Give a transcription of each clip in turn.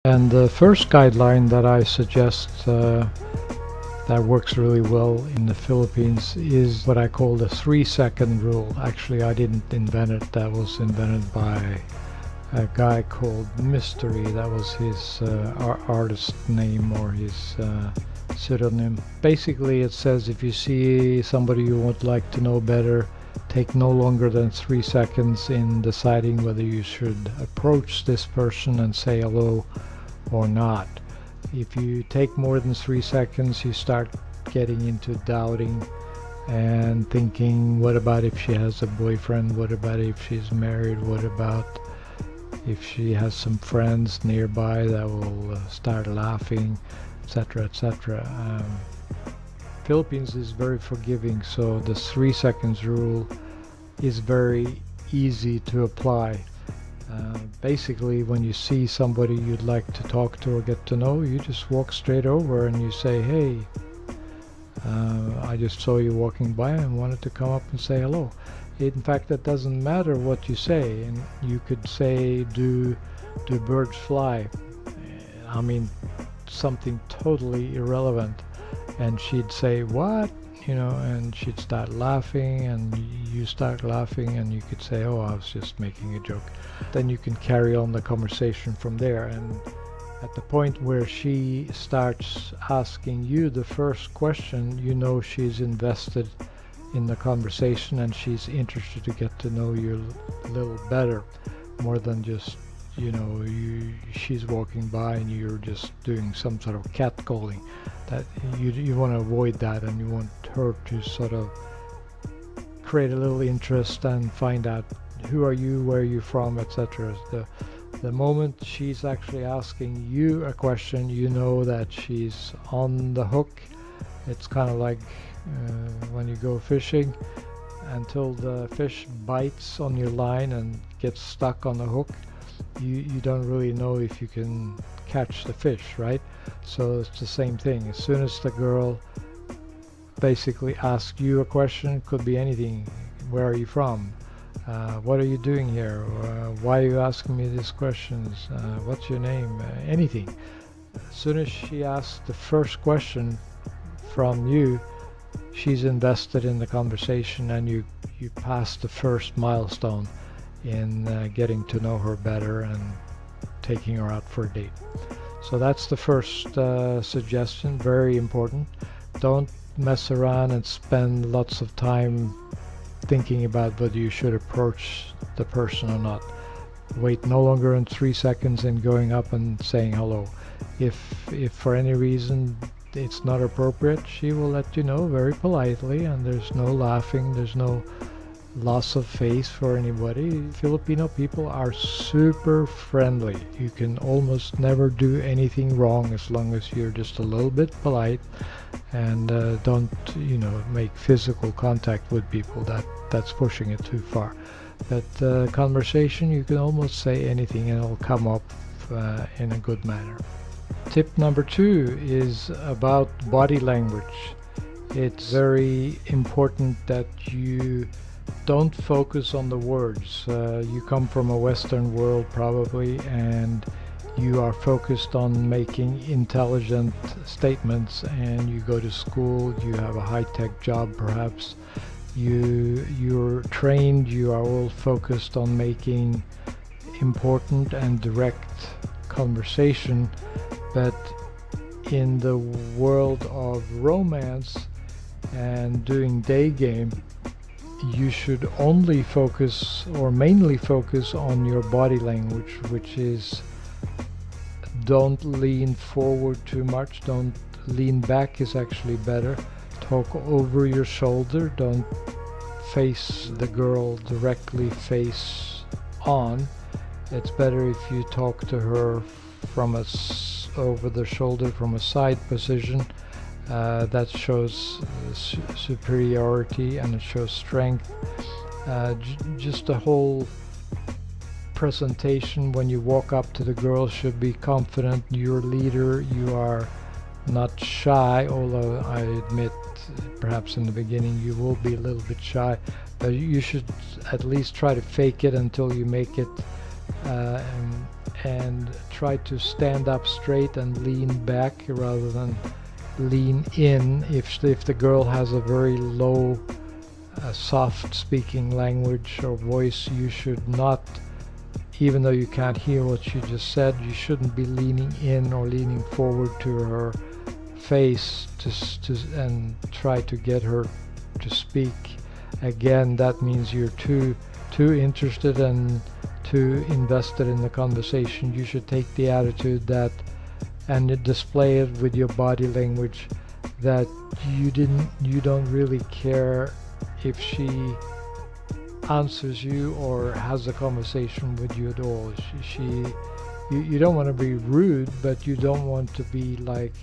And the first guideline that I suggest that works really well in the Philippines is what I call the 3-second rule. Actually, I didn't invent it. That was invented by a guy called Mystery. That was his artist name or his pseudonym. Basically, it says if you see somebody you would like to know better, take no longer than 3 seconds in deciding whether you should approach this person and say hello or not. If you take more than 3 seconds, you start getting into doubting and thinking, what about if she has a boyfriend? What about if she's married? What about if she has some friends nearby that will start laughing, etc., etc. Philippines is very forgiving, so the 3 seconds rule is very easy to apply. Basically, when you see somebody you'd like to talk to or get to know, you just walk straight over and you say, hey, I just saw you walking by and wanted to come up and say hello. In fact, it doesn't matter what you say, and you could say, do birds fly? I mean, something totally irrelevant. And she'd say, what? And she'd start laughing, and you start laughing, and you could say, oh, I was just making a joke. Then you can carry on the conversation from there. And at the point where she starts asking you the first question, she's invested in the conversation and she's interested to get to know you a little better, more than just she's walking by and you're just doing some sort of catcalling. That you want to avoid that, and you want her to sort of create a little interest and find out who are you, where are you from, etc. The moment she's actually asking you a question, you know that she's on the hook. It's kind of like when you go fishing, until the fish bites on your line and gets stuck on the hook, you don't really know if you can catch the fish, right? So it's the same thing. As soon as the girl basically asks you a question, it could be anything. Where are you from? What are you doing here? Why are you asking me these questions? What's your name? Anything. As soon as she asks the first question from you, she's invested in the conversation, and you pass the first milestone in getting to know her better and taking her out for a date. So that's the first suggestion, very important. Don't mess around and spend lots of time thinking about whether you should approach the person or not. Wait no longer than 3 seconds in going up and saying hello. If for any reason it's not appropriate, she will let you know very politely, and there's no laughing, there's no loss of face for anybody. Filipino people are super friendly. You can almost never do anything wrong as long as you're just a little bit polite and don't make physical contact with people. That's pushing it too far. But conversation, you can almost say anything and it'll come up in a good manner. Tip number 2 is about body language. It's very important that you don't focus on the words. You come from a Western world probably, and you are focused on making intelligent statements, and you go to school, you have a high-tech job perhaps, you're trained, you are all focused on making important and direct conversation. But in the world of romance and doing day game, you should only focus or mainly focus on your body language, which is don't lean forward too much, don't lean back is actually better. Talk over your shoulder, don't face the girl directly face on. It's better if you talk to her from over the shoulder from a side position. That shows superiority and it shows strength. Just the whole presentation when you walk up to the girl should be confident. You're a leader, you are not shy, although I admit perhaps in the beginning you will be a little bit shy, but you should at least try to fake it until you make it and try to stand up straight and lean back rather than lean in. If the girl has a very low soft speaking language or voice, you should not, even though you can't hear what she just said, you shouldn't be leaning in or leaning forward to her face and try to get her to speak. Again, that means you're too interested and too invested in the conversation. You should take the attitude that, and display it with your body language, that you don't really care if she answers you or has a conversation with you at all. You don't want to be rude, but you don't want to be like,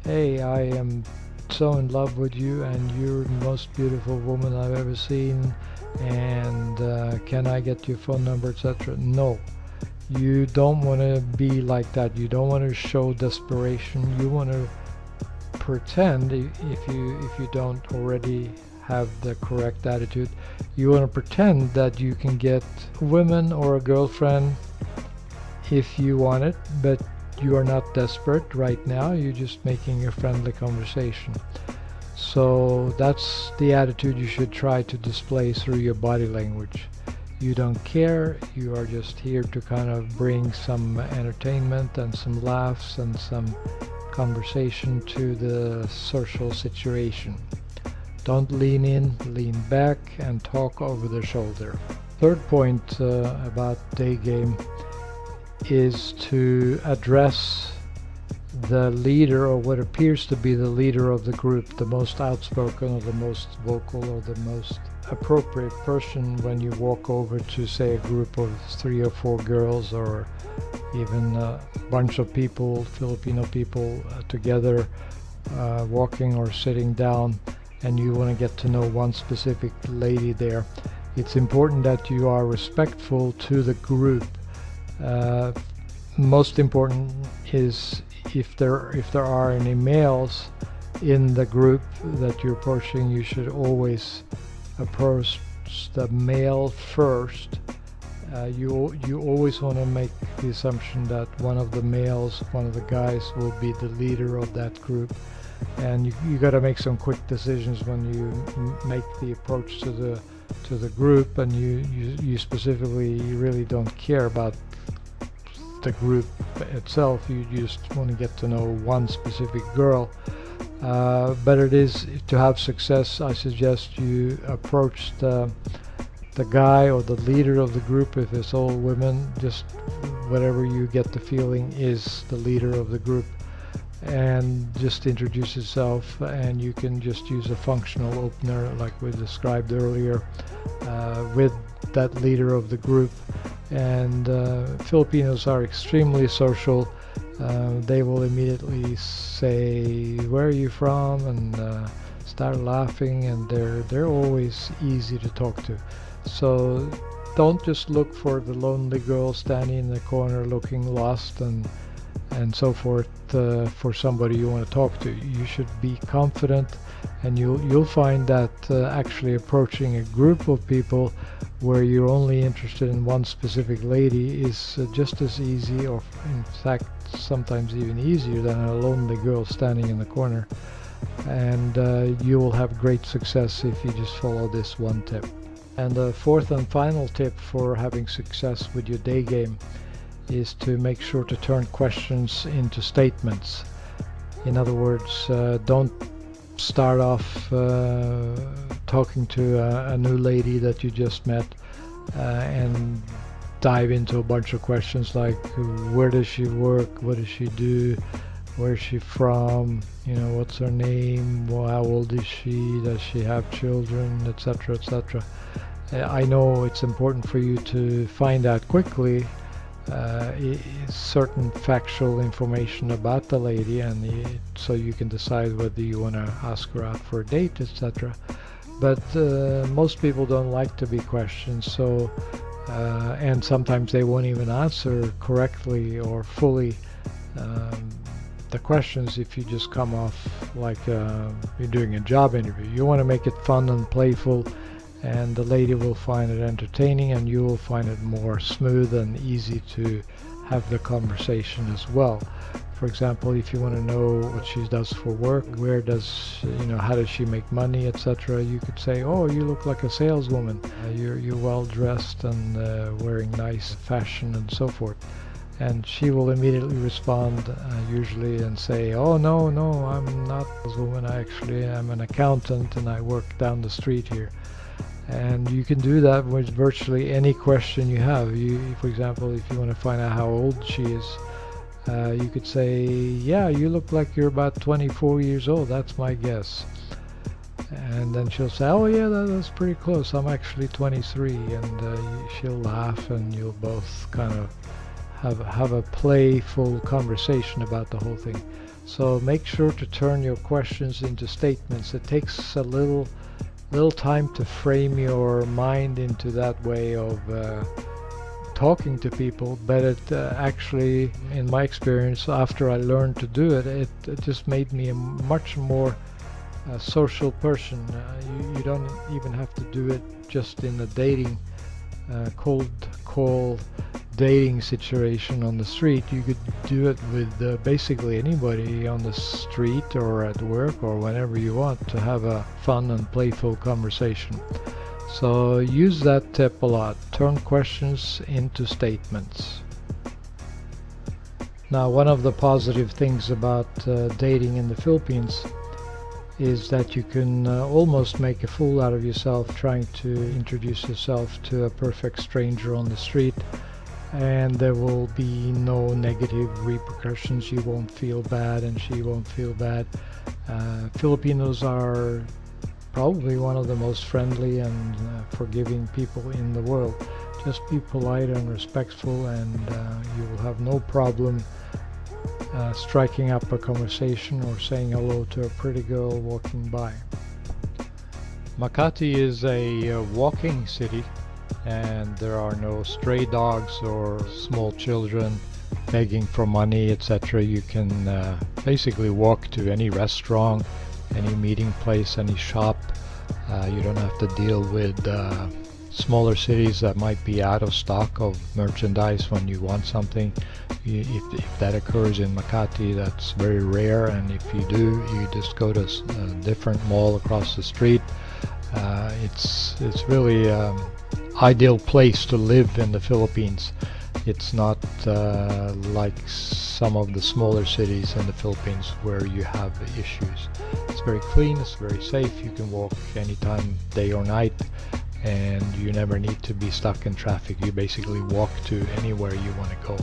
hey, I am so in love with you and you're the most beautiful woman I've ever seen, and can I get your phone number, etc. No, you don't want to be like that. You don't want to show desperation. You want to pretend, if you don't already have the correct attitude, you want to pretend that you can get women or a girlfriend if you want it, but you are not desperate right now. You're just making a friendly conversation. So that's the attitude you should try to display through your body language. You don't care, you are just here to kind of bring some entertainment and some laughs and some conversation to the social situation. Don't lean in, lean back and talk over the shoulder. Third point about day game is to address the leader, or what appears to be the leader of the group, the most outspoken or the most vocal or the most appropriate person when you walk over to, say, a group of 3 or 4 girls, or even a bunch of people, Filipino people together, walking or sitting down, and you want to get to know one specific lady there. It's important that you are respectful to the group. Most important is if there are any males in the group that you're approaching, you should always approach the male first. You always want to make the assumption that one of the males, one of the guys, will be the leader of that group, and you got to make some quick decisions when you make the approach to the group, and you specifically, you really don't care about the group itself. You just want to get to know one specific girl. But it is, to have success, I suggest you approach the guy or the leader of the group. If it's all women, just whatever you get the feeling is the leader of the group, and just introduce yourself. And you can just use a functional opener like we described earlier with that leader of the group. And Filipinos are extremely social. They will immediately say, where are you from, and start laughing, and they're always easy to talk to. So don't just look for the lonely girl standing in the corner looking lost and so forth for somebody you want to talk to. You should be confident, and you'll find that actually approaching a group of people where you're only interested in one specific lady is just as easy, or in fact sometimes even easier, than a lonely girl standing in the corner. And you will have great success if you just follow this one tip. And the fourth and final tip for having success with your day game is to make sure to turn questions into statements. In other words, don't start off talking to a new lady that you just met and dive into a bunch of questions like, where does she work, what does she do, where is she from, what's her name, how old is she, does she have children, etc., etc. I know it's important for you to find out quickly certain factual information about the lady, and so you can decide whether you want to ask her out for a date, etc. But most people don't like to be questioned, so and sometimes they won't even answer correctly or fully the questions if you just come off like you're doing a job interview. You want to make it fun and playful, and the lady will find it entertaining, and you will find it more smooth and easy to have the conversation as well. For example, if you want to know what she does for work, where does, how does she make money, etc., you could say, oh, you look like a saleswoman. You're well dressed and wearing nice fashion and so forth. And she will immediately respond usually and say, oh, no, I'm not a saleswoman. I actually am an accountant and I work down the street here. And you can do that with virtually any question you have. For example, if you want to find out how old she is, you could say, yeah, you look like you're about 24 years old. That's my guess. And then she'll say, oh yeah, that's pretty close. I'm actually 23. And she'll laugh and you'll both kind of have a playful conversation about the whole thing. So make sure to turn your questions into statements. It takes a little time to frame your mind into that way of talking to people, but it actually, in my experience, after I learned to do it, it just made me a much more social person. You don't even have to do it just in a dating cold call dating situation on the street. You could do it with basically anybody on the street or at work or whenever you want to have a fun and playful conversation. So use that tip a lot. Turn questions into statements. Now, one of the positive things about dating in the Philippines is that you can almost make a fool out of yourself trying to introduce yourself to a perfect stranger on the street, and there will be no negative repercussions. You won't feel bad and she won't feel bad. Filipinos are probably one of the most friendly and forgiving people in the world. Just be polite and respectful, and you will have no problem striking up a conversation or saying hello to a pretty girl walking by. Makati is a walking city, and there are no stray dogs or small children begging for money, etc. You can basically walk to any restaurant, any meeting place, any shop. You don't have to deal with smaller cities that might be out of stock of merchandise when you want something. If that occurs in Makati, that's very rare, and if you do, you just go to a different mall across the street. It's really ideal place to live in the Philippines. It's not like some of the smaller cities in the Philippines where you have issues. It's very clean, it's very safe. You can walk anytime, day or night, and you never need to be stuck in traffic. You basically walk to anywhere you want to go.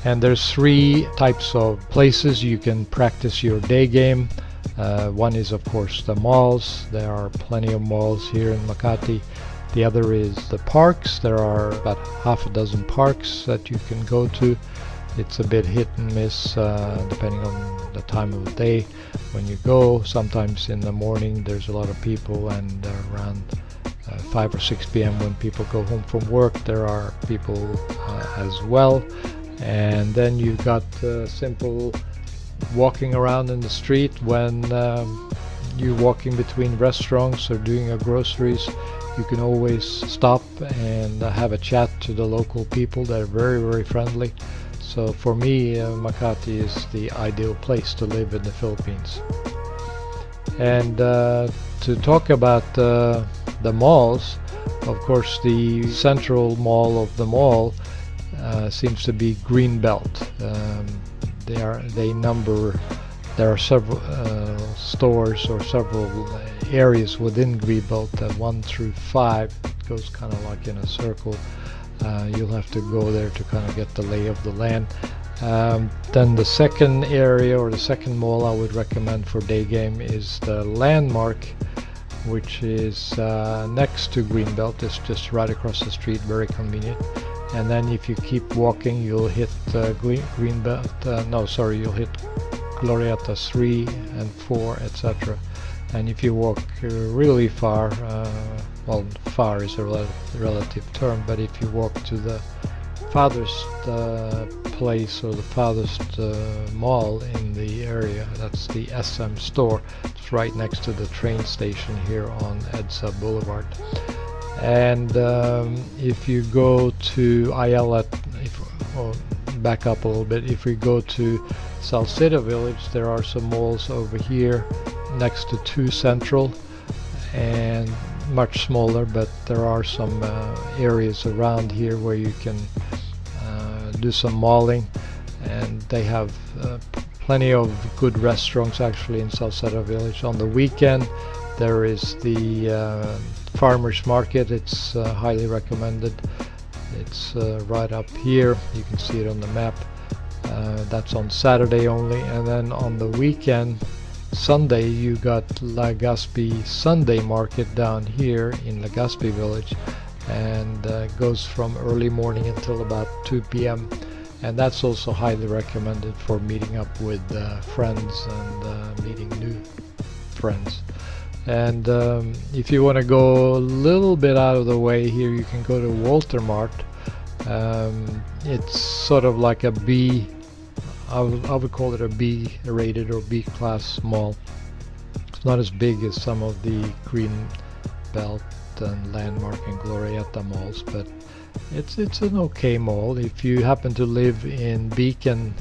And there's 3 types of places you can practice your day game. One is, of course, the malls. There are plenty of malls here in Makati. The other is the parks. There are about half a dozen parks that you can go to. It's a bit hit and miss depending on the time of the day when you go. Sometimes in the morning there's a lot of people, and around 5 or 6 p.m. when people go home from work, there are people as well. And then you've got simple walking around in the street when you're walking between restaurants or doing your groceries. You can always stop and have a chat to the local people. They're very, very friendly. So for me, Makati is the ideal place to live in the Philippines. And to talk about the malls, of course, the central mall of them all seems to be Greenbelt. There are several stores or several areas within Greenbelt, 1 through 5. It goes kind of like in a circle. You'll have to go there to kind of get the lay of the land. Then the second area or the second mall I would recommend for day game is the Landmark, which is next to Greenbelt. It's just right across the street, very convenient. And then if you keep walking, you'll hit Greenbelt. You'll hit Glorieta 3 and 4, etc. And if you walk really far, far is a relative term, but if you walk to the farthest place or the farthest mall in the area, that's the SM store. It's right next to the train station here on EDSA Boulevard. And if you go to Ayala, back up a little bit. If we go to Salcedo Village, there are some malls over here next to 2 Central, and much smaller, but there are some areas around here where you can do some malling, and they have plenty of good restaurants actually in Salcedo Village. On the weekend there is the farmers market. It's highly recommended. It's right up here, you can see it on the map. That's on Saturday only, and then on the weekend, Sunday, you got Legazpi Sunday Market down here in Legazpi Village, and goes from early morning until about 2 p.m. and that's also highly recommended for meeting up with friends and meeting new friends. And if you want to go a little bit out of the way here, you can go to Walter Mart. It's sort of like a B, I would call it a B rated or B class mall. It's not as big as some of the Green Belt and Landmark and Glorietta malls, but it's an okay mall. If you happen to live in Beacon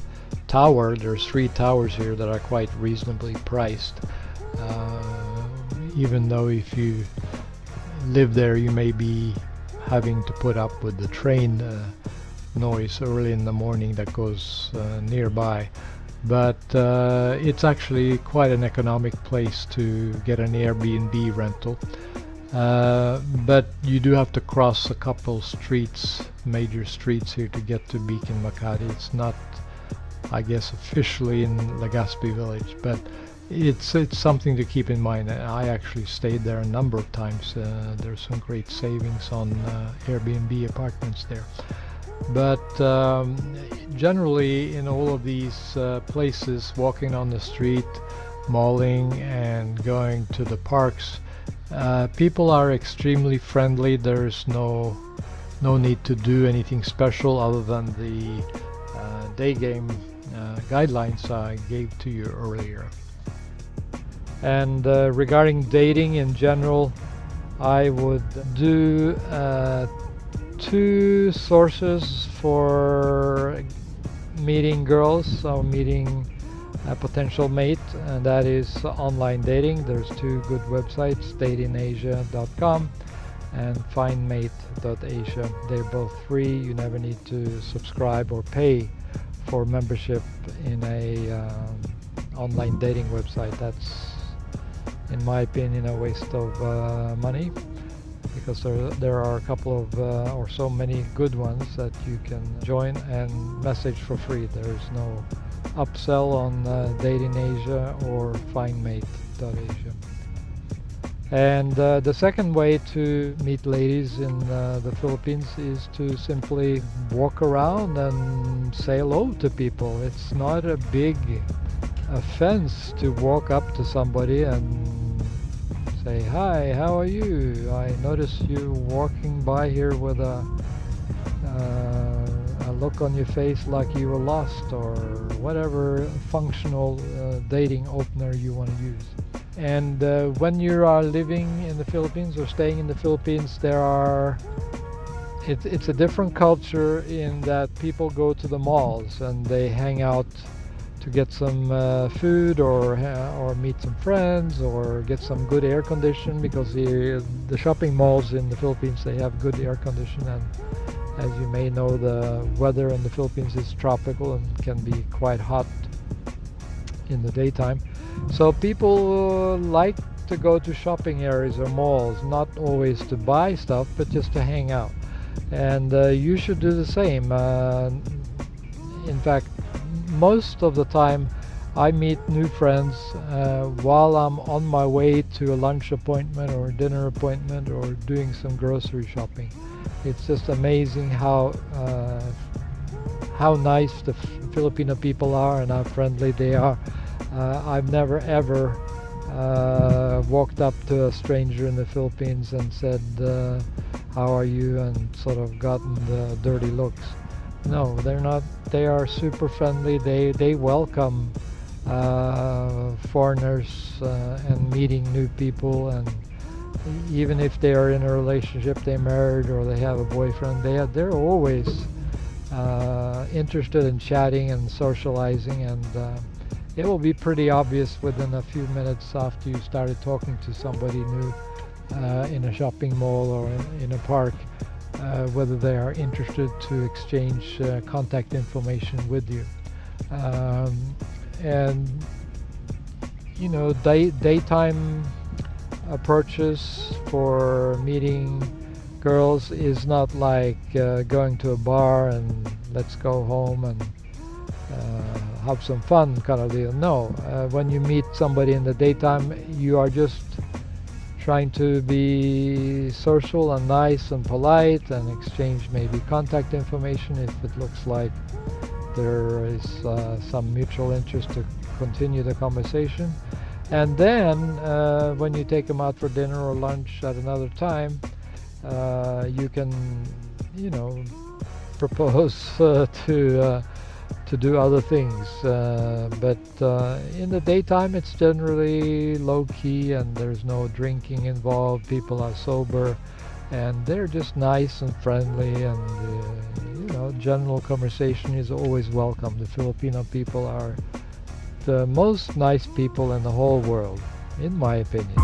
Tower, there's 3 towers here that are quite reasonably priced. Even though if you live there, you may be having to put up with the train noise early in the morning that goes nearby, but it's actually quite an economic place to get an Airbnb rental. But you do have to cross a couple streets, major streets here to get to Beacon Makati. It's not, I guess, officially in Legazpi Village, but it's something to keep in mind. I actually stayed there a number of times. There's some great savings on Airbnb apartments there. But generally in all of these places, walking on the street, malling and going to the parks, people are extremely friendly. There's no need to do anything special other than the day game guidelines I gave to you earlier. And regarding dating in general, I would do 2 sources for meeting girls or meeting a potential mate, and that is online dating. There's 2 good websites, datingasia.com and findmate.asia. They're both free. You never need to subscribe or pay for membership in a online dating website. That's, in my opinion, a waste of money, because there are a couple of or so many good ones that you can join and message for free. There's no upsell on Dating Asia or findmate.asia. And the second way to meet ladies in the Philippines is to simply walk around and say hello to people. It's not a big offense to walk up to somebody and say, "Hi, how are you? I noticed you walking by here with a look on your face like you were lost," or whatever functional dating opener you want to use. And when you are living in the Philippines or staying in the Philippines, it's a different culture in that people go to the malls and they hang out to get some food or meet some friends or get some good air condition, because the shopping malls in the Philippines, they have good air condition, and as you may know, the weather in the Philippines is tropical and can be quite hot in the daytime. So people like to go to shopping areas or malls, not always to buy stuff, but just to hang out. And you should do the same. In fact, most of the time I meet new friends while I'm on my way to a lunch appointment or a dinner appointment or doing some grocery shopping. It's just amazing how nice the Filipino people are and how friendly they are. I've never ever walked up to a stranger in the Philippines and said, "How are you?" and sort of gotten the dirty looks. No, they're not. They are super friendly. They welcome foreigners and meeting new people, and even if they are in a relationship, they're married or they have a boyfriend, they're always interested in chatting and socializing, and it will be pretty obvious within a few minutes after you started talking to somebody new in a shopping mall or in a park, whether they are interested to exchange contact information with you. And you know, daytime approaches for meeting girls is not like going to a bar and let's go home and have some fun kind of deal. No, when you meet somebody in the daytime, you are just trying to be social and nice and polite and exchange maybe contact information if it looks like there is some mutual interest to continue the conversation. And then when you take them out for dinner or lunch at another time, you can, you know, propose to do other things. But in the daytime, it's generally low key and there's no drinking involved. People are sober and they're just nice and friendly, and you know, general conversation is always welcome. The Filipino people are the most nice people in the whole world, in my opinion.